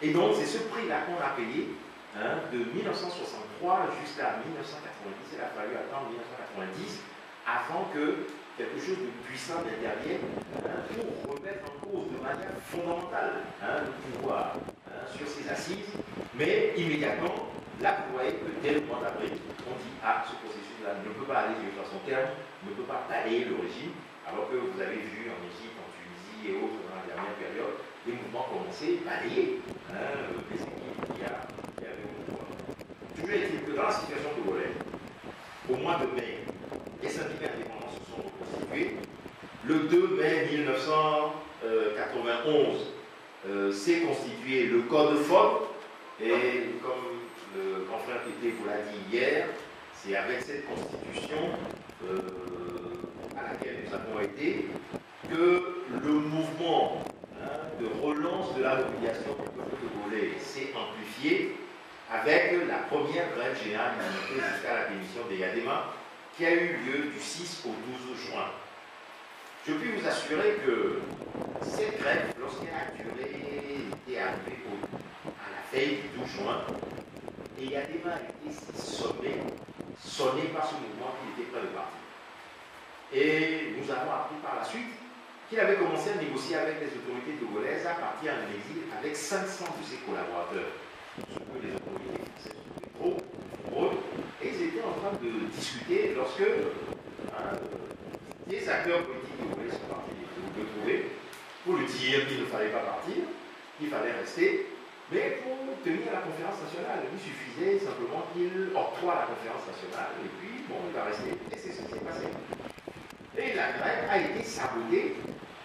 Et donc, c'est ce prix-là qu'on a payé de 1963 jusqu'à 1990. Il a fallu attendre 1990 avant que quelque chose de puissant n'intervienne pour remettre en cause de manière fondamentale le pouvoir sur ses assises. Mais immédiatement, là, vous voyez que dès le mois d'avril, on dit ah, ce processus-là ne peut pas aller sur son terme, ne peut pas balayer le régime, alors que vous avez vu en Égypte, en Tunisie et autres dans la dernière période, les mouvements commençaient à balayer les équipes qui avaient au pouvoir. Toujours est-il que dans la situation de Golais, au mois de mai, les syndicats indépendants se sont reconstitués. Le 2 mai 1991 s'est constitué le Code FOB, et comme le confrère Tété vous l'a dit hier, c'est avec cette constitution à laquelle nous avons été que le mouvement de relance de la mobilisation du peuple togolais s'est amplifié avec la première grève générale humanitaire jusqu'à la démission de Yadema, qui a eu lieu du 6 au 12 juin. Je puis vous assurer que cette grève, lorsqu'elle a duré, était arrivée à la veille du 12 juin, et Yadema a été sonné par ce mouvement qu'il était prêt de partir. Et nous avons appris par la suite qu'il avait commencé à négocier avec les autorités togolaises à partir en exil avec 500 de ses collaborateurs. Ce que les autorités françaises trouvaient trop nombreux. Et ils étaient en train de discuter lorsque des acteurs politiques togolais sont partis de trouver pour lui dire qu'il ne fallait pas partir, qu'il fallait rester, mais pour tenir la conférence nationale. Il suffisait simplement qu'il octroie la conférence nationale et puis, bon, il va rester. Et c'est ce qui s'est passé. Et la grève a été sabotée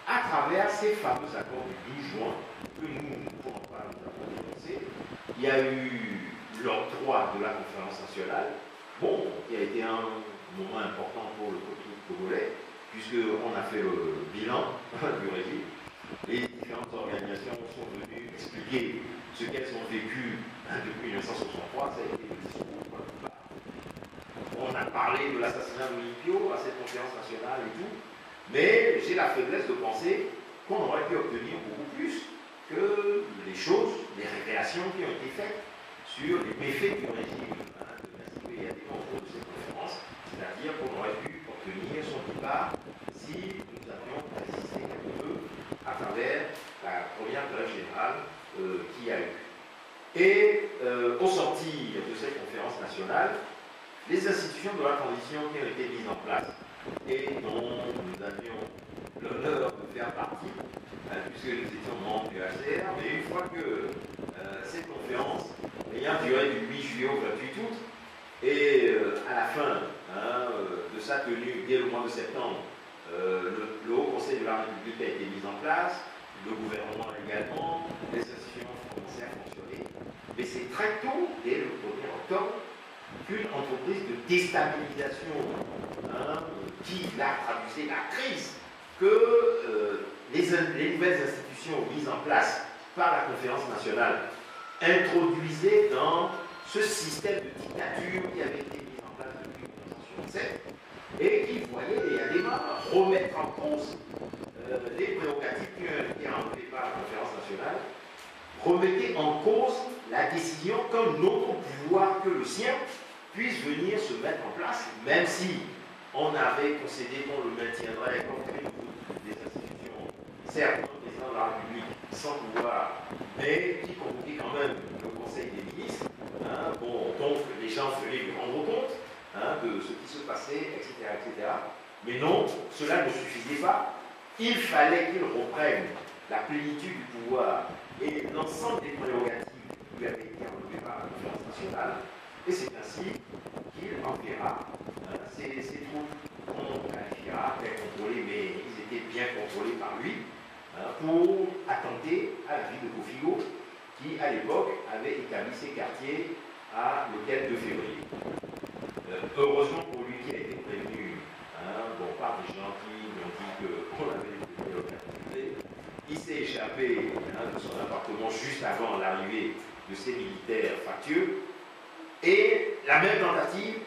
à travers ces fameux accords du 12 juin que nous ne pouvons pas nous avons dénoncé. Il y a eu l'octroi de la conférence nationale, bon, qui a été un moment important pour le peuple togolais, puisqu'on a fait le bilan du régime. Les différentes organisations sont venues expliquer ce qu'elles ont vécu depuis 1963. Ça a été le discours. On a parlé de l'assassinat de Olympico à cette conférence nationale et tout, mais j'ai la faiblesse de penser qu'on aurait pu obtenir beaucoup plus que les choses, les révélations qui ont été faites sur les méfaits du régime de Nassib Yadema au cours de cette conférence, c'est-à-dire qu'on aurait pu obtenir son départ si nous avions résisté quelque peu à travers la première grève générale qu'il y a eu. Et au sortir de cette conférence nationale, les institutions de la transition qui ont été mises en place et dont nous avions l'honneur de faire partie, puisque nous étions membres du HCR, mais une fois que cette conférence ayant duré du 8 juillet au 28 août, et à la fin de sa tenue, dès le mois de septembre, le Haut Conseil de la République a été mis en place, le gouvernement également, les institutions ont commencé à fonctionner, mais c'est très tôt, dès le 1er octobre, qu'une entreprise de déstabilisation qui l'a traduisait la crise que les nouvelles institutions mises en place par la conférence nationale introduisaient dans ce système de dictature qui avait été mis en place depuis 1967 et qui voyait les Yadema remettre en cause les prérogatives qui ont été enlevées par la conférence nationale, remettait en cause la décision qu'un autre pouvoir que le sien puisse venir se mettre en place, même si on avait concédé qu'on le maintiendrait comme des institutions, certes, le président de la République sans pouvoir, mais qui convoquait quand même le Conseil des ministres. Bon, donc les gens venaient lui rendre compte de ce qui se passait, etc., etc. Mais non, cela ne suffisait pas. Il fallait qu'il reprenne la plénitude du pouvoir et l'ensemble des prérogatives qui lui avaient été enlevées par la conférence nationale. Et c'est ainsi qu'il enverra ces troupes qu'on qualifiera très contrôlées, mais ils étaient bien contrôlés par lui, pour attenter à la ville de Kofigo, qui à l'époque avait établi ses quartiers à l'hôtel de février. Heureusement pour lui qui a été prévenu par des gens qui lui ont dit qu'on avait détenu l'opportunité, il s'est échappé de son appartement juste avant l'arrivée de ces militaires factieux. Et la même tentative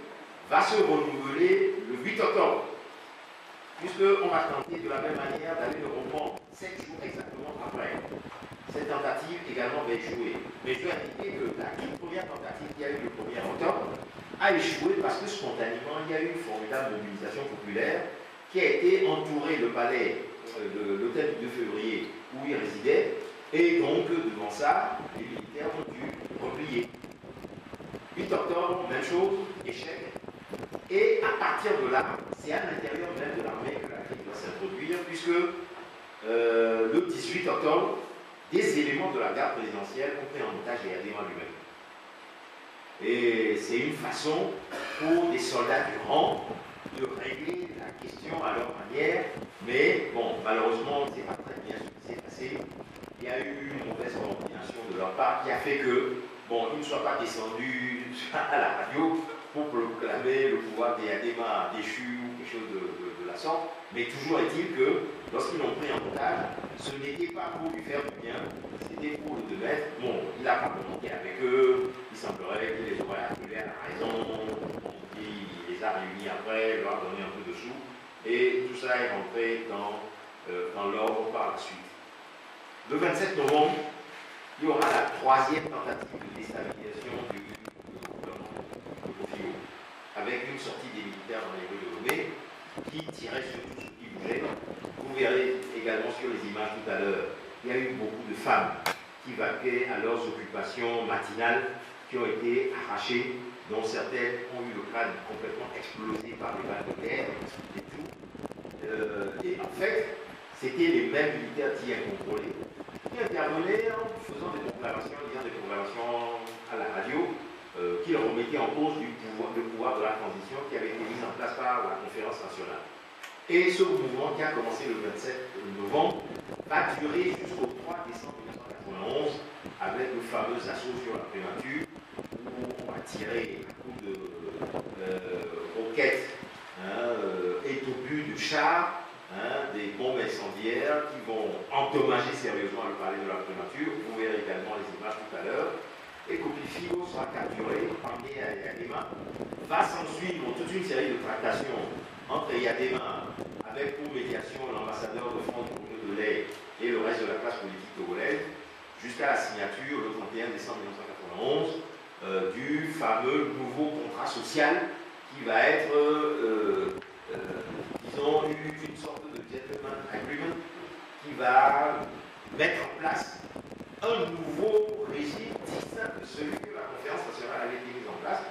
va se renouveler le 8 octobre, puisqu'on va tenter de la même manière d'aller le reprendre 7 jours exactement après. cette tentative également va échouer. Mais je dois indiquer que la toute première tentative qui a eu le 1er octobre a échoué parce que spontanément, il y a eu une formidable mobilisation populaire qui a été entourée le palais de l'hôtel du 2 février où il résidait, et donc devant ça, les militaires ont dû replier. 8 octobre, même chose, échec. Et à partir de là, c'est à l'intérieur même de l'armée que la crise doit s'introduire, puisque le 18 octobre, des éléments de la garde présidentielle ont pris en otage Eyadema lui-même. Et c'est une façon pour des soldats du rang de régler la question à leur manière, mais bon, malheureusement, c'est pas très bien ce qui s'est passé. Il y a eu une mauvaise coordination de leur part qui a fait que, bon, ils ne soient pas descendus à la radio pour proclamer le pouvoir d'Eyadema déchu ou quelque chose de la sorte, mais toujours est-il que, lorsqu'ils l'ont pris en otage, ce n'était pas pour lui faire du bien, c'était pour le démettre. Bon, il n'a pas communiqué avec eux, il semblerait qu'il les aurait appelés à la raison, il les a réunis après, leur a donné un peu de sous, et tout ça est rentré dans l'ordre par la suite. Le 27 novembre, il y aura la troisième tentative de déstabilisation du gouvernement de Kofi, avec une sortie des militaires dans les rues de Lomé, qui tirait sur tout ce qui bougeait. Vous verrez également sur les images tout à l'heure, il y a eu beaucoup de femmes qui vaquaient à leurs occupations matinales, qui ont été arrachées, dont certaines ont eu le crâne complètement explosé par les balles de terre et tout. Et en fait, c'était les mêmes militaires qui incontrôlés, qui intervenaient en faisant des proclamations, disant des proclamations à la radio, qui remettaient en cause le pouvoir de la transition qui avait été mis en place par la conférence nationale. Et ce mouvement qui a commencé le 27 novembre va durer jusqu'au 3 décembre 1991 avec le fameux assaut sur la prémature où on va tirer à coups de roquettes et d'obus de chars, des bombes incendiaires qui vont endommager sérieusement le palais de la prémature. Vous verrez également les images tout à l'heure. Et Kofi sera capturé, emmené à Eyadema. Va s'en suivre toute une série de tractations entre Eyadema, avec pour médiation l'ambassadeur de France pour de lait et le reste de la classe politique togolaise, jusqu'à la signature le 31 décembre 1991 du fameux nouveau contrat social qui va être, disons, une sorte de gentleman agreement qui va mettre en place un nouveau régime distinct de celui que la conférence nationale avait été mise en place,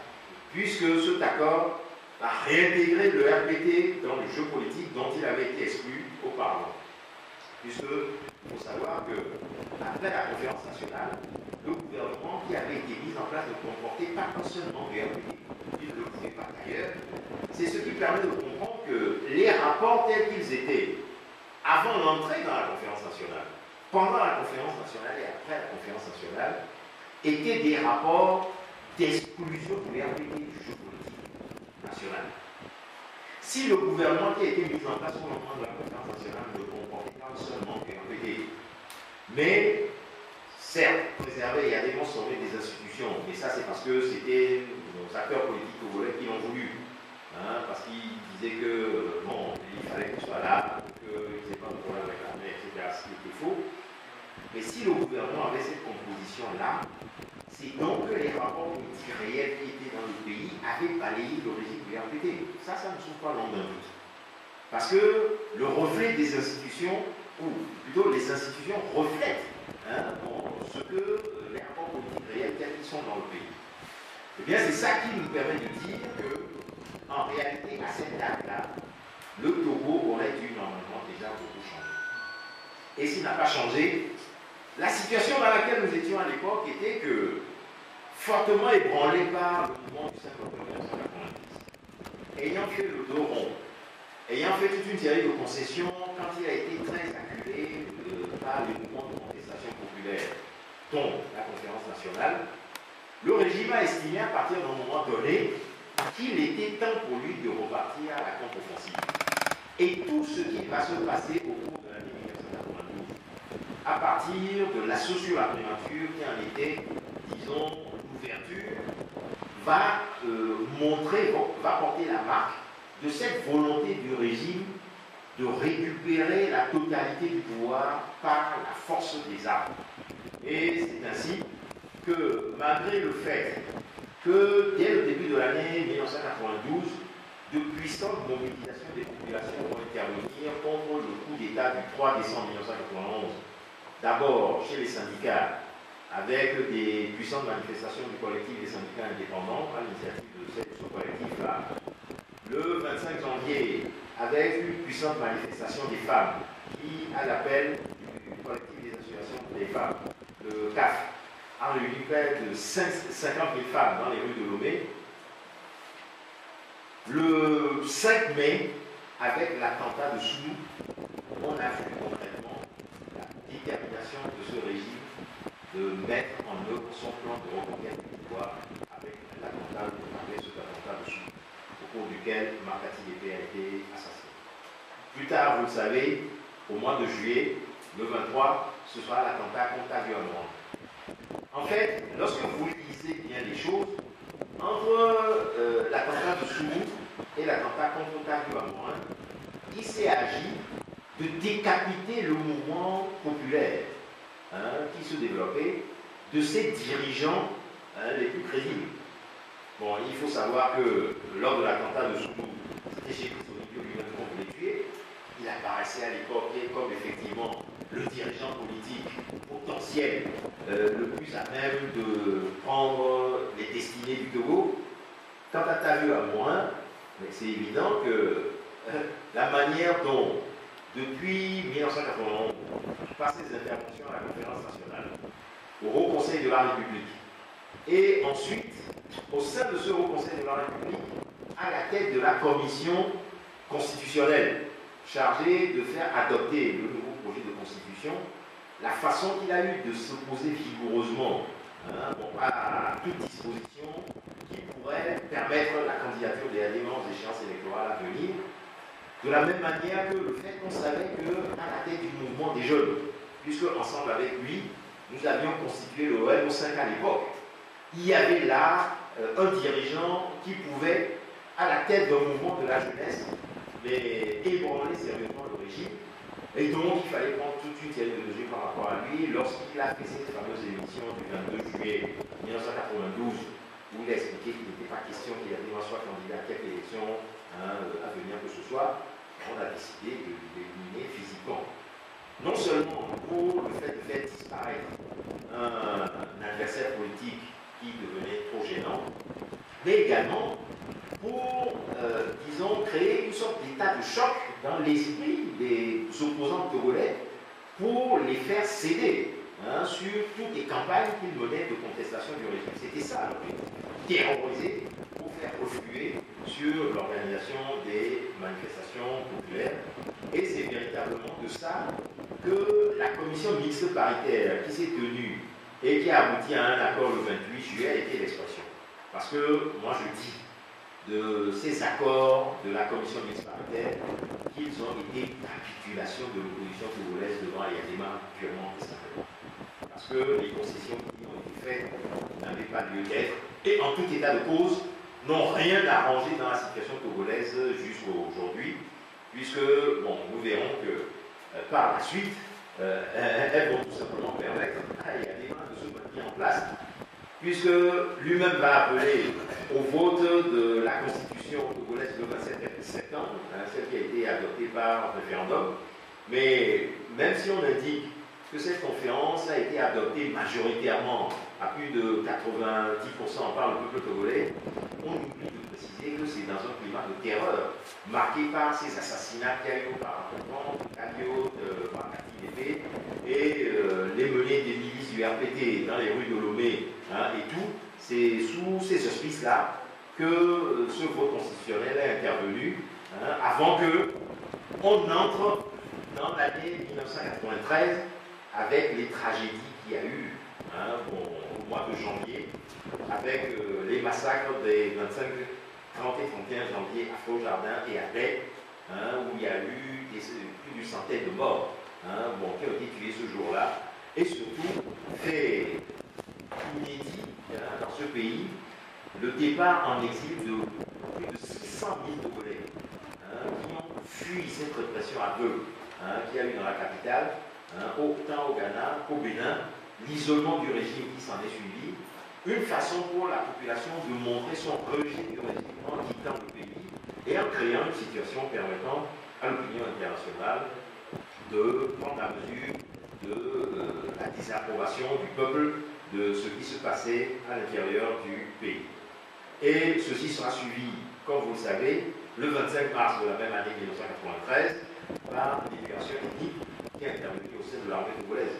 puisque cet accord va réintégrer le RPT dans le jeu politique dont il avait été exclu auparavant. Puisque, il faut savoir que, après la conférence nationale, le gouvernement qui avait été mis en place ne comportait pas seulement le RPT, il ne le pouvait pas d'ailleurs. C'est ce qui permet de comprendre que les rapports tels qu'ils étaient avant l'entrée dans la conférence nationale, pendant la conférence nationale et après la conférence nationale, étaient des rapports d'exclusion du RPT du jeu politique national. Si le gouvernement qui a été mis en place au moment de la conférence nationale ne comportait pas seulement le RPT, mais certes, préserver et adhérents sauver des institutions, mais ça c'est parce que c'était nos acteurs politiques togolais qui l'ont voulu, parce qu'ils disaient que bon, il fallait qu'il soit là, qu'il n'y ait pas de problème avec l'armée, etc., ce qui était faux. Mais si le gouvernement avait cette composition-là, c'est donc que les rapports politiques réels qui étaient dans le pays avaient balayé le régime du RPT. Ça ne souffre pas l'ombre d'un doute. Parce que le reflet des institutions, ou plutôt les institutions reflètent ce que les rapports politiques réels tels qu'ils sont dans le pays. Eh bien, c'est ça qui nous permet de dire que, en réalité, à cette date-là, le Togo aurait dû normalement déjà beaucoup changer. Et s'il n'a pas changé, la situation dans laquelle nous étions à l'époque était que, fortement ébranlé par le mouvement du 5 octobre 1990, ayant fait le dos rond, ayant fait toute une série de concessions, quand il a été très acculé par les mouvements de contestation populaire, dont la conférence nationale, le régime a estimé à partir d'un moment donné qu'il était temps pour lui de repartir à la contre-offensive. Et tout ce qui va se passer au cours de l'année 1992, à partir de l'assaut sur la prémature qui en était, disons, l'ouverture, va va porter la marque de cette volonté du régime de récupérer la totalité du pouvoir par la force des armes. Et c'est ainsi que, malgré le fait que dès le début de l'année 1992, de puissantes mobilisations des populations vont intervenir contre le coup d'État du 3 décembre 1991. D'abord chez les syndicats, avec des puissantes manifestations du collectif des syndicats indépendants, à l'initiative de ce collectif-là. Le 25 janvier, avec une puissante manifestation des femmes, qui, à l'appel du collectif des associations des femmes, le CAF, a réuni près de 50 000 femmes dans les rues de Lomé. Le 5 mai, avec l'attentat de Sounou, on a vu concrètement la détermination de ce régime de mettre en œuvre son plan de reconquête du pouvoir avec cet attentat de Sounou, au cours duquel Marcati Dépé a été assassiné. Plus tard, vous le savez, au mois de juillet, le 23, ce sera l'attentat contre Taguamouan. En fait, lorsque vous lisez bien les choses, entre l'attentat de Sounou et l'attentat contre Taguamouan, il s'est agi de décapiter le mouvement populaire qui se développait, de ses dirigeants les plus crédibles. Bon, il faut savoir que lors de l'attentat de Sounou, c'était chez Christophe lui-même qu'on voulait tuer. Il apparaissait à l'époque comme effectivement le dirigeant politique potentiel le plus à même de prendre les destinées du Togo. Quant à Taguamouan, c'est évident que la manière dont, depuis 1991, par ses interventions à la conférence nationale, au Haut Conseil de la République, et ensuite, au sein de ce Haut Conseil de la République, à la tête de la commission constitutionnelle, chargée de faire adopter le nouveau projet de constitution, la façon qu'il a eu de s'opposer vigoureusement à toute disposition qui pourrait permettre la candidature des éléments échéances électorales à venir, de la même manière que le fait qu'on savait qu'à la tête du mouvement des jeunes, puisque ensemble avec lui, nous avions constitué le OM5 à l'époque, il y avait là un dirigeant qui pouvait, à la tête d'un mouvement de la jeunesse, mais ébranler sérieusement le régime. Et donc, il fallait prendre toute une série de mesures par rapport à lui. Lorsqu'il a fait cette fameuse émission du 22 juillet 1992, où il a expliqué qu'il n'était pas question qu'il soit candidat à quelque élection à venir que ce soit, on a décidé de l'éliminer physiquement. Non seulement pour le fait de faire disparaître un adversaire politique qui devenait trop gênant, mais également pour, disons, créer une sorte d'état de choc dans l'esprit des opposants togolais pour les faire céder sur toutes les campagnes qu'ils menaient de contestation du régime. C'était ça l'objectif. Terroriser pour faire refluer sur l'organisation des manifestations populaires. Et c'est véritablement de ça que la commission mixte paritaire qui s'est tenue et qui a abouti à un accord le 28 juillet a été l'expression. Parce que moi je dis de ces accords de la commission mixte paritaire qu'ils ont été une capitulation de l'opposition togolaise devant Yadema purement et simplement. Parce que les concessions qui ont été faites n'avaient pas lieu d'être et en tout état de cause n'ont rien arrangé dans la situation togolaise jusqu'à aujourd'hui, puisque bon, nous verrons que par la suite, elles vont tout simplement permettre à Yadema de se maintenir en place, puisque lui-même va appeler au vote de la constitution togolaise le 27 septembre, celle qui a été adoptée par référendum. Mais même si on indique que cette conférence a été adoptée majoritairement à plus de 90% par le peuple togolais, on oublie de préciser que c'est dans un climat de terreur marqué par ces assassinats qu'il y a eu auparavant de Kalio, de Marcati Dépé et les menées des milices du RPT dans les rues de Lomé et tout. C'est sous ces auspices-là que ce vote constitutionnel est intervenu avant qu'on entre dans l'année 1993 avec les tragédies qu'il y a eu au mois de janvier, avec les massacres des 25, 30 et 31 janvier à Faux-Jardin et à Baie, où il y a eu plus d'une centaine de morts qui ont été tués ce jour-là, et surtout fait inédit dans ce pays le départ en exil de plus de 600 000 Togolais qui ont fui cette répression à peu qu'il y a eu dans la capitale, autant au Ghana qu'au Bénin, l'isolement du régime qui s'en est suivi, une façon pour la population de montrer son rejet du régime en quittant le pays et en créant une situation permettant à l'opinion internationale de prendre la mesure de la désapprobation du peuple de ce qui se passait à l'intérieur du pays. Et ceci sera suivi, comme vous le savez, le 25 mars de la même année 1993, par une délégation ethnique qui a intervenu au sein de l'armée togolaise,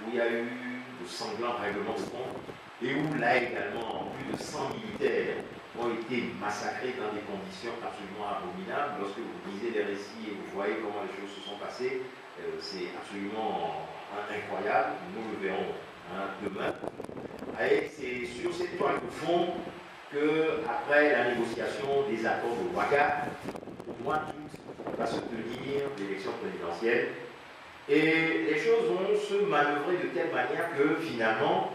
où il y a eu de sanglants règlements de compte, et où là également plus de 100 militaires ont été massacrés dans des conditions absolument abominables. Lorsque vous lisez les récits et vous voyez comment les choses se sont passées, c'est absolument incroyable. Nous le verrons demain. Et c'est sur cette toile de fond que, après la négociation des accords de Ouaga, au mois d'août va se tenir l'élection présidentielle. Et les choses vont se manœuvrer de telle manière que finalement,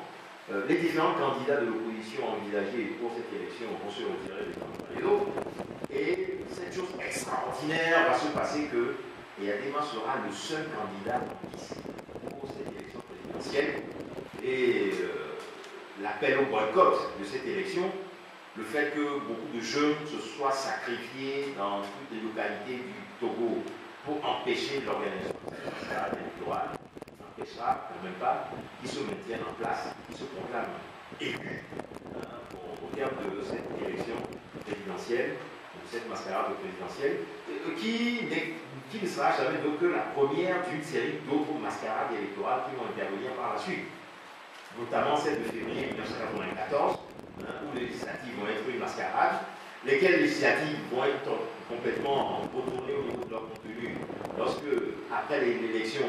les différents candidats de l'opposition envisagés pour cette élection vont se retirer les uns après les autres. Et cette chose extraordinaire va se passer que Eyadema sera le seul candidat en liste pour cette élection présidentielle. Et l'appel au boycott de cette élection, le fait que beaucoup de jeunes se soient sacrifiés dans toutes les localités du Togo pour empêcher l'organisation électorale, n'empêchera quand même pas qu'ils se maintiennent en place, qu'ils se proclament élus au terme de cette élection présidentielle, de cette mascarade présidentielle, qui ne sera jamais donc que la première d'une série d'autres mascarades électorales qui vont intervenir par la suite, notamment celle de février 1994, où les législatives vont être une mascarade, lesquelles législatives vont être complètement retournées au niveau de leur contenu, lorsque, après l'élection,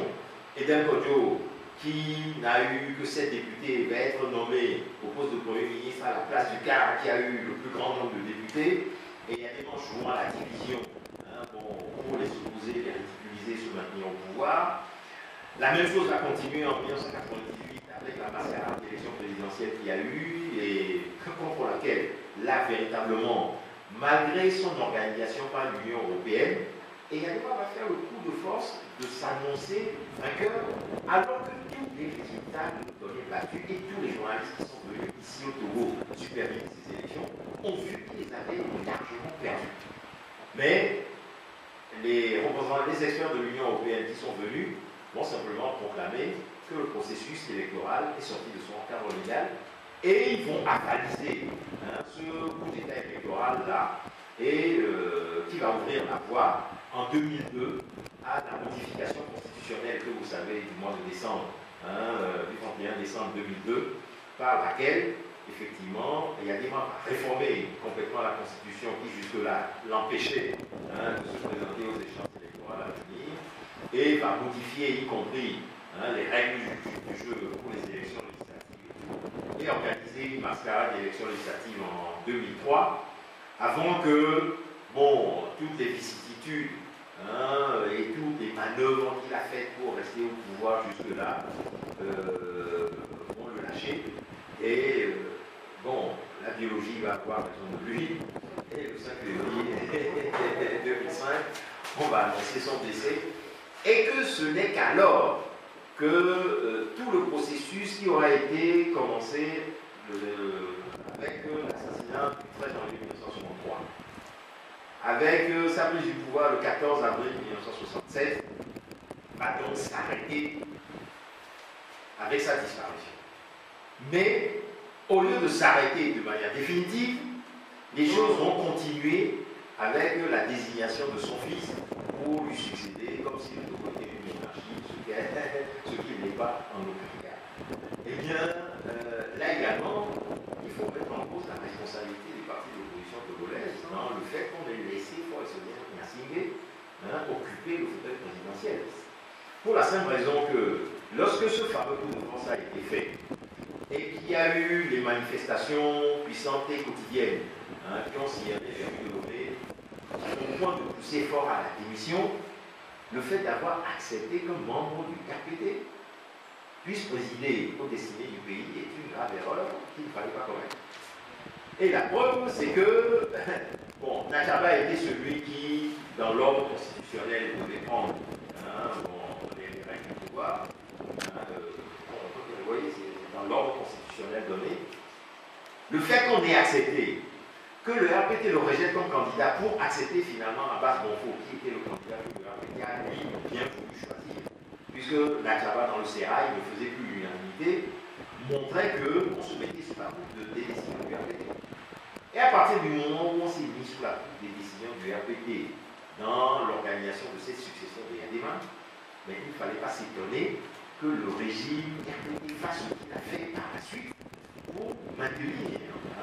Eden Kodjo, qui n'a eu que 7 députés, va être nommé au poste de Premier ministre à la place du CAR, qui a eu le plus grand nombre de députés, et il y a des gens jouant à la division pour les opposer, les ridiculiser, se maintenir au pouvoir. La même chose va continuer en 1998 avec la mascarade d'élection présidentielle qu'il y a eu et contre laquelle, là, véritablement, malgré son organisation par l'Union européenne, Eyadema va faire le coup de force de s'annoncer vainqueur, alors que tous les résultats de données battus et tous les journalistes qui sont venus ici au Togo superviser ces élections ont vu qu'ils avaient largement perdu. Mais les représentants, les experts de l'Union européenne qui sont venus vont simplement proclamer que le processus électoral est sorti de son cadre légal et ils vont avaliser ce coup d'État électoral-là et qui va ouvrir la voie en 2002 à la modification constitutionnelle que vous savez du mois de décembre, du 31 décembre 2002, par laquelle, effectivement, Eyadema va réformer complètement la Constitution qui jusque-là l'empêchait de se présenter aux échéances électorales à venir, et va modifier y compris les règles du jeu pour les élections législatives et organiser une mascarade d'élections législatives en 2003, avant que, toutes les vicissitudes et toutes les manœuvres qu'il a faites pour rester au pouvoir jusque-là vont le lâcher. Et la biologie va avoir raison de lui. Et le 5 février 2005, on va annoncer son décès. Et que ce n'est qu'alors que tout le processus qui aura été commencé avec l'assassinat du 13 janvier 1963, avec sa prise du pouvoir le 14 avril 1967, va donc s'arrêter avec sa disparition. Mais au lieu de s'arrêter de manière définitive, les choses vont continuer avec la désignation de son fils pour lui succéder, comme s'il était au côté d'une monarchie, ce qui n'est pas en aucun cas. Eh bien, là également, il faut mettre en cause la responsabilité des partis d'opposition togolaises dans le fait qu'on ait laissé Faure-Essonnière Gnassingbé occuper le fauteuil présidentiel. Pour la simple raison que, lorsque ce fameux coup de force a été fait, et qu'il y a eu des manifestations puissantes et quotidiennes qui ont sillonné les rues de Lomé, au point de pousser fort à la démission, le fait d'avoir accepté qu'un membre du KPD puisse présider aux destinées du pays est une grave erreur qu'il ne fallait pas commettre. Et la preuve, c'est que Nachaba était celui qui, dans l'ordre constitutionnel, devait prendre les règles du pouvoir. Vous voyez, constitutionnelle donnée, le fait qu'on ait accepté que le RPT le rejette comme candidat pour accepter finalement Abbas Bonfo, qui était le candidat que le RPT a lui bien voulu choisir, puisque la Java dans le Sérail ne faisait plus l'unanimité, montrait qu'on se mettait sous la coupe des décisions du RPT. Et à partir du moment où on s'est mis sous la coupe des décisions du RPT dans l'organisation de cette succession des Yadema, mais il ne fallait pas s'étonner que le régime RPT fasse ce qu'il a fait par la suite pour maintenir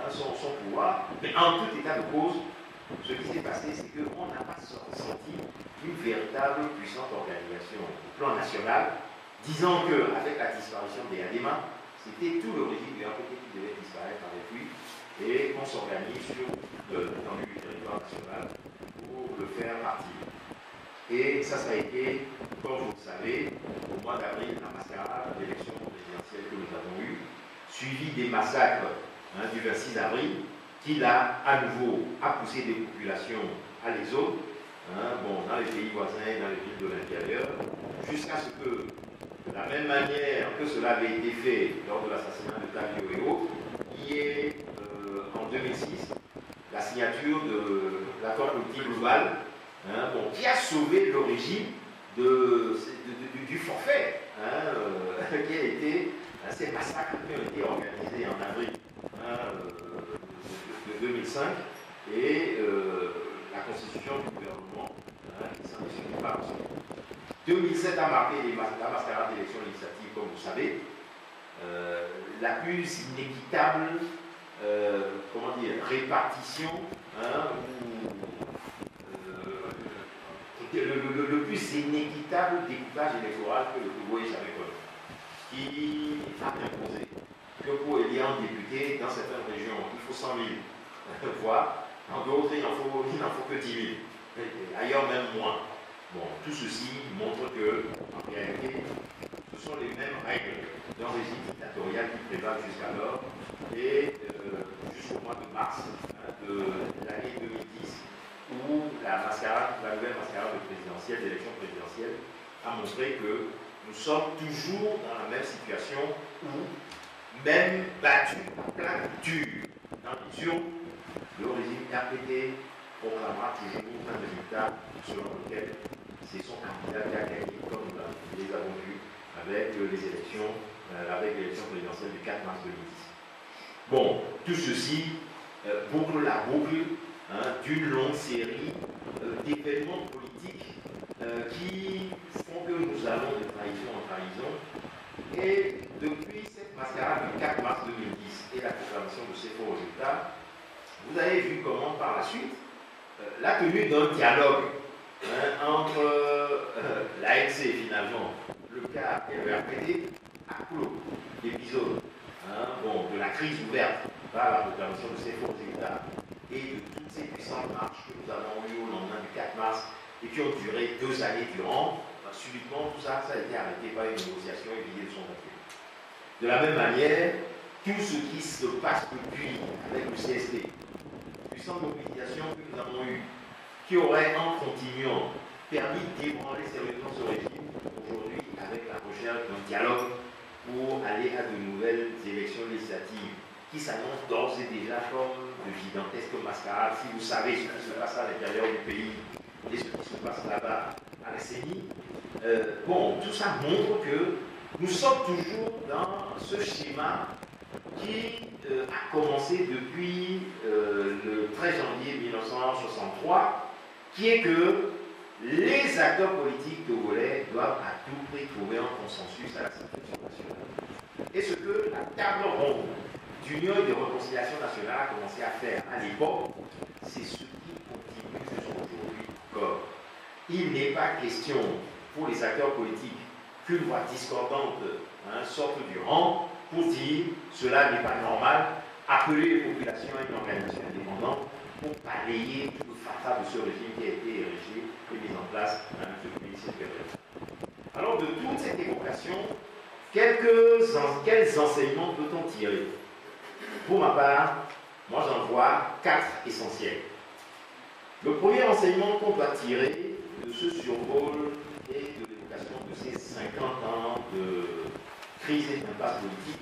son pouvoir. Mais en tout état de cause, ce qui s'est passé, c'est qu'on n'a pas senti une véritable puissante organisation au plan national, disant qu'avec la disparition des Yadema, c'était tout le régime du RPT qui devait disparaître avec lui, et qu'on s'organise sur l'étendue du territoire national pour le faire partir. Et ça a été, comme vous le savez, au mois d'avril, la mascarade d'élection présidentielle que nous avons eue, suivi des massacres du 26 avril, qui là, à nouveau, a poussé des populations à l'exode, dans les pays voisins et dans les villes de l'intérieur, jusqu'à ce que, de la même manière que cela avait été fait lors de l'assassinat de Tavio et autres, il y ait en 2006 la signature de l'accord politique global qui a sauvé le régime du forfait qui a été ces massacres qui ont été organisés en avril de 2005 et la constitution du gouvernement qui s'en est suivi par ensuite. 2007 a marqué la mascarade d'élections législatives, comme vous savez, la plus inéquitable répartition le plus inéquitable découpage électoral que le Togo ait jamais connu, qui a imposé que pour élire un député dans certaines régions, il faut 100 000 voix, dans d'autres, il n'en faut que 10 000, ailleurs même moins. Bon, tout ceci montre que, en réalité, ce sont les mêmes règles d'un régime dictatorial qui prévalent jusqu'alors et jusqu'au mois de mars de l'année 2010 où la nouvelle mascarade présidentielle, d'élection présidentielle, a montré que nous sommes toujours dans la même situation où, même battu à plein dur dans les urnes, le régime RPT proclamera toujours un résultat selon lequel c'est son candidat qui a gagné, comme nous les avons vus avec l'élection présidentielle du 4 mars 2010. Bon, tout ceci boucle la boucle d'une longue série d'événements politiques qui font que nous allons de trahison en trahison. Et depuis cette mascarade du 4 mars 2010 et la proclamation de ces faux résultats, vous avez vu comment par la suite la tenue d'un dialogue entre l'ANC finalement, le cas et le RPT a clos l'épisode de la crise ouverte par la proclamation de ces faux résultats et de toutes ces puissantes marches que nous avons eues au lendemain du 4 mars et qui ont duré 2 années durant. Subitement, tout ça a été arrêté par une négociation et vidé de son contenu. De la même manière, tout ce qui se passe depuis avec le CST, puissante mobilisation que nous avons eue, qui aurait en continuant permis d'ébranler sérieusement ce régime, aujourd'hui avec la recherche d'un dialogue pour aller à de nouvelles élections législatives qui s'annoncent d'ores et déjà comme de gigantesques mascarades. Si vous savez ce qui se passe à l'intérieur du pays et ce qui se passe là-bas à la CENI, tout ça montre que nous sommes toujours dans ce schéma qui a commencé depuis le 13 janvier 1963, qui est que les acteurs politiques togolais doivent à tout prix trouver un consensus à la situation nationale. Et ce que la table ronde d'union et de réconciliation nationale a commencé à faire à l'époque, c'est ce qui continue jusqu'aujourd'hui encore. Il n'est pas question pour les acteurs politiques qu'une voix discordante sorte du rang pour dire cela n'est pas normal, appeler les populations à une organisation indépendante pour balayer tout le fatras de ce régime qui a été érigé et mis en place depuis cette période. Alors de toute cette évocation, quels enseignements peut-on tirer? Pour ma part, moi j'en vois 4 essentiels. Le premier enseignement qu'on doit tirer de ce survol et de l'évocation de ces 50 ans de crise et d'impasse politique,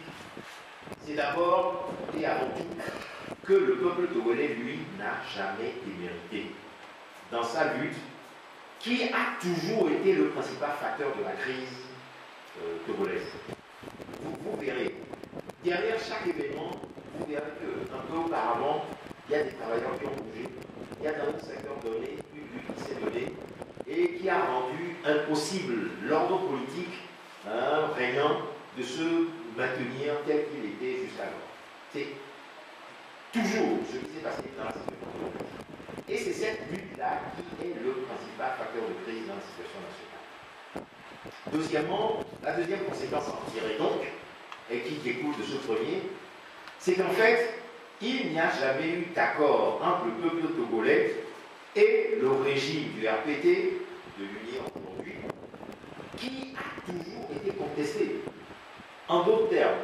c'est d'abord et avant tout que le peuple togolais, lui, n'a jamais démérité dans sa lutte, qui a toujours été le principal facteur de la crise togolaise. Vous verrez, derrière chaque événement, vous verrez qu'un peu auparavant, il y a des travailleurs qui ont bougé, il y a dans un secteur donné une lutte qui s'est donnée et qui a rendu impossible l'ordre politique régnant de se maintenir tel qu'il était jusqu'alors. C'est toujours ce qui s'est passé dans la situation. Et c'est cette lutte-là qui est le principal facteur de crise dans la situation nationale. Deuxièmement, la deuxième conséquence à en tirer donc, et qui découle de ce premier, c'est qu'en fait, il n'y a jamais eu d'accord entre le peuple togolais et le régime du RPT, de l'Union aujourd'hui, qui a toujours été contesté. En d'autres termes,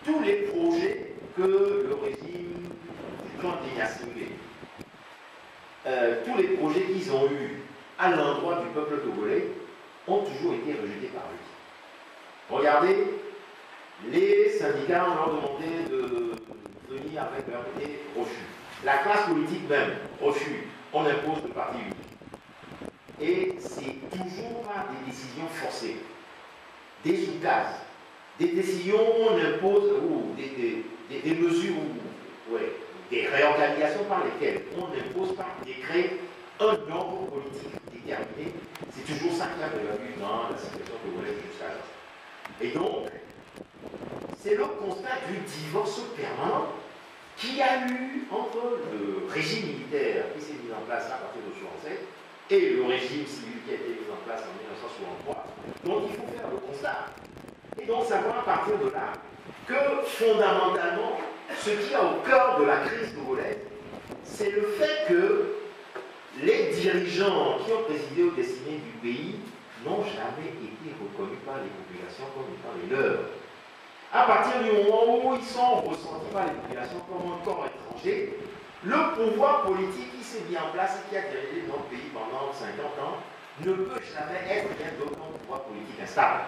tous les projets que le régime du candidat assimilé, tous les projets qu'ils ont eus à l'endroit du peuple togolais ont toujours été rejetés par lui. Regardez, les syndicats ont leur demandé de venir avec leur idée, refus. La classe politique même, refus. On impose le parti unique. Et c'est toujours par des décisions forcées, des oukases, des décisions où on impose, ou des mesures, des réorganisations par lesquelles on impose par décret un ordre politique déterminé. C'est toujours ça qui a prévalu dans la situation togolaise jusqu'à là. Et donc, c'est le constat du divorce permanent qu'il y a eu entre le régime militaire qui s'est mis en place à partir de 1967 et le régime civil qui a été mis en place en 1963. Donc il faut faire le constat. Et donc savoir à partir de là que fondamentalement, ce qui est au cœur de la crise togolaise, c'est le fait que les dirigeants qui ont présidé aux destinées du pays n'ont jamais été reconnus par les populations comme étant les leurs. À partir du moment où ils sont ressentis par les populations comme un corps étranger, le pouvoir politique qui s'est mis en place et qui a dirigé notre pays pendant 50 ans ne peut jamais être rien d'autre qu'un pouvoir politique instable.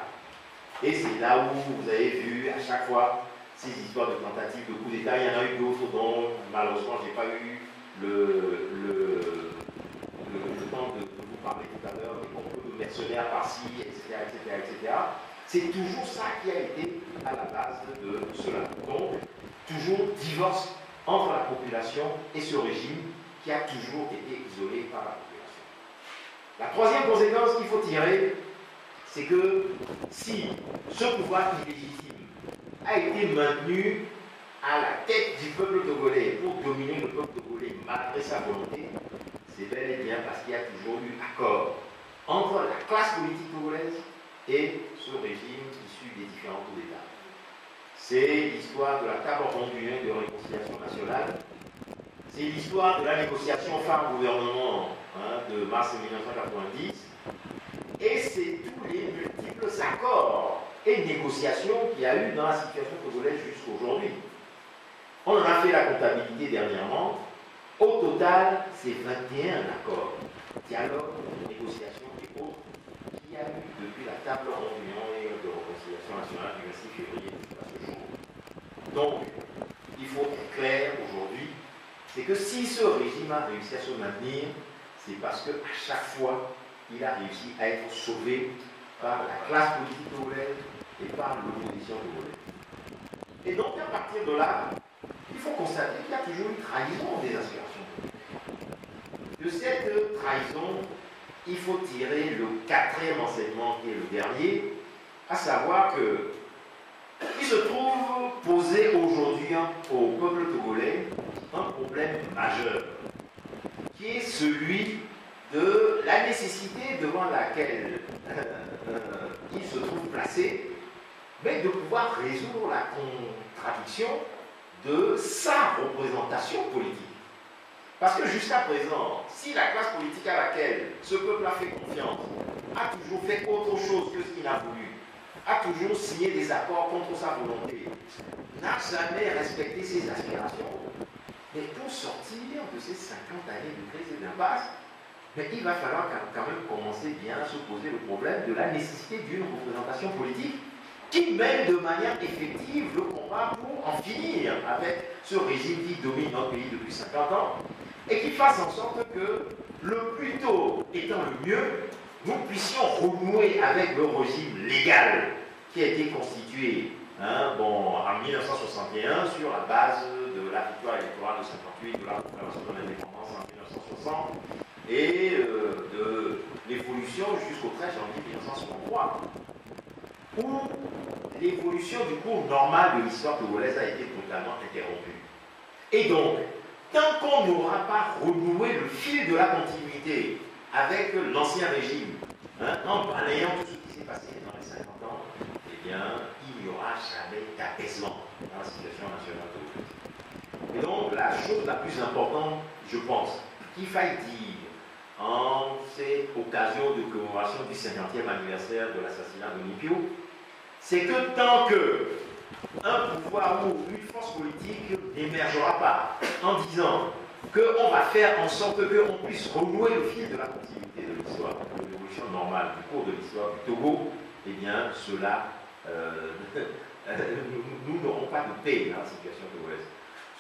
Et c'est là où vous avez vu à chaque fois ces histoires de tentatives de coup d'État. Il y en a eu d'autres dont malheureusement je n'ai pas eu le temps de vous parler tout à l'heure, des complots de mercenaires par-ci, etc., etc., etc. C'est toujours ça qui a été à la base de cela. Donc, toujours divorce entre la population et ce régime qui a toujours été isolé par la population. La troisième conséquence qu'il faut tirer, c'est que si ce pouvoir illégitime a été maintenu à la tête du peuple togolais pour dominer le peuple togolais malgré sa volonté, c'est bel et bien parce qu'il y a toujours eu accord entre la classe politique togolaise et ce régime issu des différents coups d'État. C'est l'histoire de la table ronde d'union de réconciliation nationale. C'est l'histoire de la négociation phare gouvernement de mars 1990. Et c'est tous les multiples accords et négociations qu'il y a eu dans la situation togolaise jusqu'à aujourd'hui. On en a fait la comptabilité dernièrement. Au total, c'est 21 accords, dialogues, négociations et autres qu'il y a eu depuis la table ronde d'union et de réconciliation nationale du 26 février jusqu'à ce jour. Donc, il faut être clair aujourd'hui, c'est que si ce régime a réussi à se maintenir, c'est parce qu'à chaque fois, il a réussi à être sauvé par la classe politique togolaise et par l'opposition togolaise. Et donc, à partir de là, il faut constater qu'il y a toujours une trahison des aspirations. De cette trahison, il faut tirer le quatrième enseignement qui est le dernier, à savoir que il se trouve posé aujourd'hui au peuple togolais un problème majeur, qui est celui de la nécessité devant laquelle il se trouve placé, mais de pouvoir résoudre la contradiction de sa représentation politique. Parce que jusqu'à présent, si la classe politique à laquelle ce peuple a fait confiance a toujours fait autre chose que ce qu'il a voulu, a toujours signé des accords contre sa volonté, n'a jamais respecté ses aspirations, mais pour sortir de ces 50 années de crise et d'impasse, mais il va falloir quand même commencer bien à se poser le problème de la nécessité d'une représentation politique qui mène de manière effective le combat pour en finir avec ce régime qui domine notre pays depuis 50 ans et qui fasse en sorte que, le plus tôt étant le mieux, nous puissions renouer avec le régime légal qui a été constitué en 1961 sur la base de la victoire électorale de 58, de la proclamation de l'indépendance en 1960 et de l'évolution jusqu'au 13 janvier 1963, où l'évolution du cours normal de l'histoire togolaise a été totalement interrompue. Et donc, tant qu'on n'aura pas renoué le fil de la continuité avec l'ancien régime, en balayant tout ce qui s'est passé dans les 50 ans, eh bien, il n'y aura jamais d'apaisement dans la situation nationale togolaise. Et donc, la chose la plus importante, je pense, qu'il faille dire en cette occasion de commémoration du 50e anniversaire de l'assassinat de Nipio, c'est que tant que un pouvoir ou une force politique n'émergera pas en disant qu'on va faire en sorte qu'on puisse renouer le fil de la continuité de l'histoire, de l'évolution normale du cours de l'histoire du Togo, eh bien, cela, nous n'aurons pas de paix dans la situation togolaise.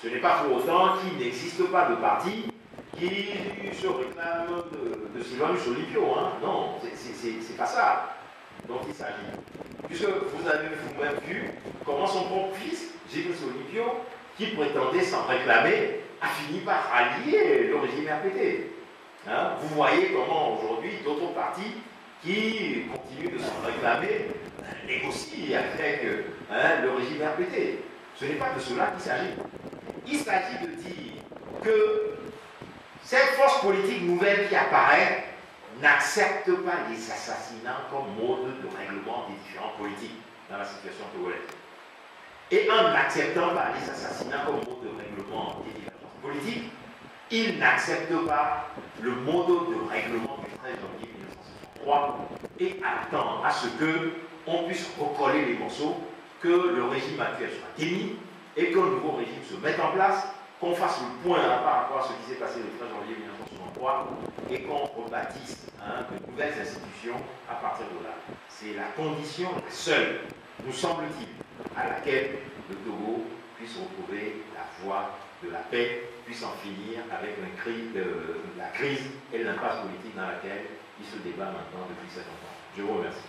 Ce n'est pas pour autant qu'il n'existe pas de parti qui se réclame de Sylvanus Olympio. Non, c'est pas ça dont il s'agit. Puisque vous avez vous-même vu comment son propre fils, Sylvanus Olympio, qui prétendait s'en réclamer, a fini par allier le régime RPT. Vous voyez comment aujourd'hui d'autres partis qui continuent de s'en réclamer négocient avec le régime RPT. Ce n'est pas de cela qu'il s'agit. Il s'agit de dire que cette force politique nouvelle qui apparaît n'accepte pas les assassinats comme mode de règlement des différents politiques dans la situation togolaise. Et en n'acceptant pas les assassinats comme mode de règlement des différences politiques, il n'accepte pas le mode de règlement du 13 janvier 1963 et attend à ce qu'on puisse recoller les morceaux, que le régime actuel soit démis et que le nouveau régime se mette en place, qu'on fasse le point par rapport à ce qui s'est passé le 13 janvier 1963 et qu'on rebâtisse de nouvelles institutions à partir de là. C'est la condition seule, nous semble-t-il, à laquelle le Togo puisse retrouver la voie de la paix, puisse en finir avec la crise et l'impasse politique dans laquelle il se débat maintenant depuis 50 ans. Je vous remercie.